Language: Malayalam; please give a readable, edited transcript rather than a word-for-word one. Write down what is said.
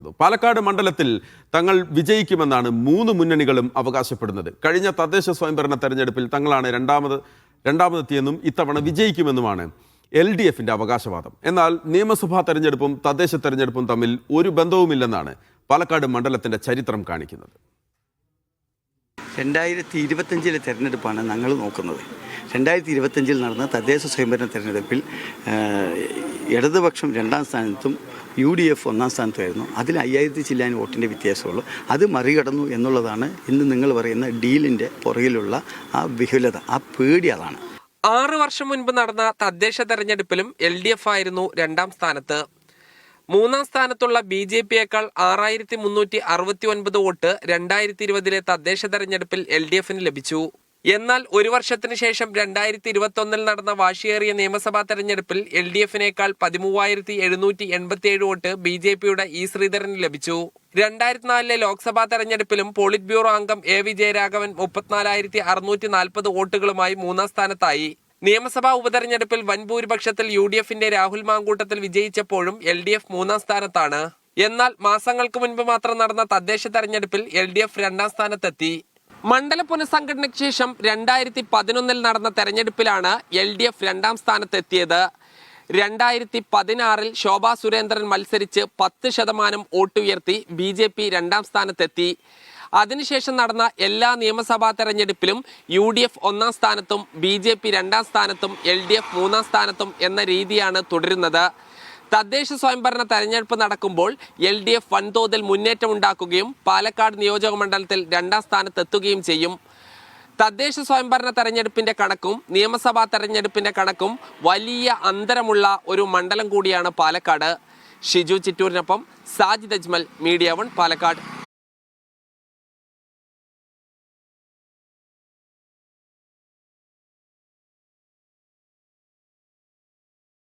കാണിക്കുന്നത്. പാലക്കാട് മണ്ഡലത്തിൽ തങ്ങൾ വിജയിക്കുമെന്നാണ് മൂന്ന് മുന്നണികളും അവകാശപ്പെടുന്നത്. കഴിഞ്ഞ തദ്ദേശ സ്വയംഭരണ തെരഞ്ഞെടുപ്പിൽ തങ്ങളാണ് രണ്ടാമതെത്തിയെന്നും ഇത്തവണ വിജയിക്കുമെന്നുമാണ് LDFിൻ്റെ അവകാശവാദം. എന്നാൽ നിയമസഭാ തെരഞ്ഞെടുപ്പും തദ്ദേശ തെരഞ്ഞെടുപ്പും തമ്മിൽ ഒരു ബന്ധവുമില്ലെന്നാണ് പാലക്കാട് മണ്ഡലത്തിൻ്റെ ചരിത്രം കാണിക്കുന്നത്. 2025 തെരഞ്ഞെടുപ്പാണ് ഞങ്ങൾ നോക്കുന്നത്. 2025 നടന്ന തദ്ദേശ സ്വയംഭരണ തെരഞ്ഞെടുപ്പിൽ ഇടതുപക്ഷം 2ാം സ്ഥാനത്തും UDF 1ാം സ്ഥാനത്തുമായിരുന്നു. അതിൽ 5000 ചില്ലാൻ വോട്ടിൻ്റെ വ്യത്യാസമുള്ളൂ. അത് മറികടന്നു എന്നുള്ളതാണ് ഇന്ന് നിങ്ങൾ പറയുന്ന ഡീലിൻ്റെ പുറകിലുള്ള ആ വിഹുലത, ആ പേടി. അതാണ് 6 വർഷം മുൻപ് നടന്ന തദ്ദേശ തെരഞ്ഞെടുപ്പിലും LDF ആയിരുന്നു 2ാം സ്ഥാനത്ത്. 3ാം സ്ഥാനത്തുള്ള BJPയേക്കാൾ 6369 വോട്ട് 2020 തദ്ദേശ തെരഞ്ഞെടുപ്പിൽ LDFന് ലഭിച്ചു. എന്നാൽ ഒരു വർഷത്തിന് ശേഷം 2021 നടന്ന വാശിയേറിയ നിയമസഭാ തെരഞ്ഞെടുപ്പിൽ LDFനേക്കാൾ 13787 വോട്ട് BJPയുടെ E ശ്രീധരന് ലഭിച്ചു. 2004 ലോക്സഭാ തെരഞ്ഞെടുപ്പിലും പോളിറ്റ് ബ്യൂറോ അംഗം A വിജയരാഘവൻ 34640 വോട്ടുകളുമായി 3ാം സ്ഥാനത്തായി. നിയമസഭാ ഉപതെരഞ്ഞെടുപ്പിൽ വൻ ഭൂരിപക്ഷത്തിൽ UDFന്റെ രാഹുൽ മാങ്കൂട്ടത്തിൽ വിജയിച്ചപ്പോഴും LDF 3ാം സ്ഥാനത്താണ്. എന്നാൽ മാസങ്ങൾക്ക് മുൻപ് മാത്രം നടന്ന തദ്ദേശ തെരഞ്ഞെടുപ്പിൽ LDF 2ാം സ്ഥാനത്തെത്തി. മണ്ഡല പുനഃസംഘടനയ്ക്ക് ശേഷം 2011 നടന്ന തെരഞ്ഞെടുപ്പിലാണ് LDF 2ാം സ്ഥാനത്തെത്തിയത്. 2016 ശോഭാ സുരേന്ദ്രൻ മത്സരിച്ച് 10% വോട്ട് ഉയർത്തി BJP 2ാം സ്ഥാനത്തെത്തി. അതിനുശേഷം നടന്ന എല്ലാ നിയമസഭാ തെരഞ്ഞെടുപ്പിലും UDF 1ാം സ്ഥാനത്തും BJP 2ാം സ്ഥാനത്തും LDF 3ാം സ്ഥാനത്തും എന്ന രീതിയാണ് തുടരുന്നത്. തദ്ദേശ സ്വയംഭരണ തെരഞ്ഞെടുപ്പ് നടക്കുമ്പോൾ LDF വൻതോതിൽ മുന്നേറ്റമുണ്ടാക്കുകയും പാലക്കാട് നിയോജക മണ്ഡലത്തിൽ 2ാം സ്ഥാനത്തെത്തുകയും ചെയ്യും. തദ്ദേശ സ്വയംഭരണ തെരഞ്ഞെടുപ്പിന്റെ കണക്കും നിയമസഭാ തെരഞ്ഞെടുപ്പിന്റെ കണക്കും വലിയ അന്തരമുള്ള ഒരു മണ്ഡലം കൂടിയാണ് പാലക്കാട്. ഷിജു ചിറ്റൂരിനൊപ്പം സാജിദ് അജ്മൽ, മീഡിയ 1 പാലക്കാട്.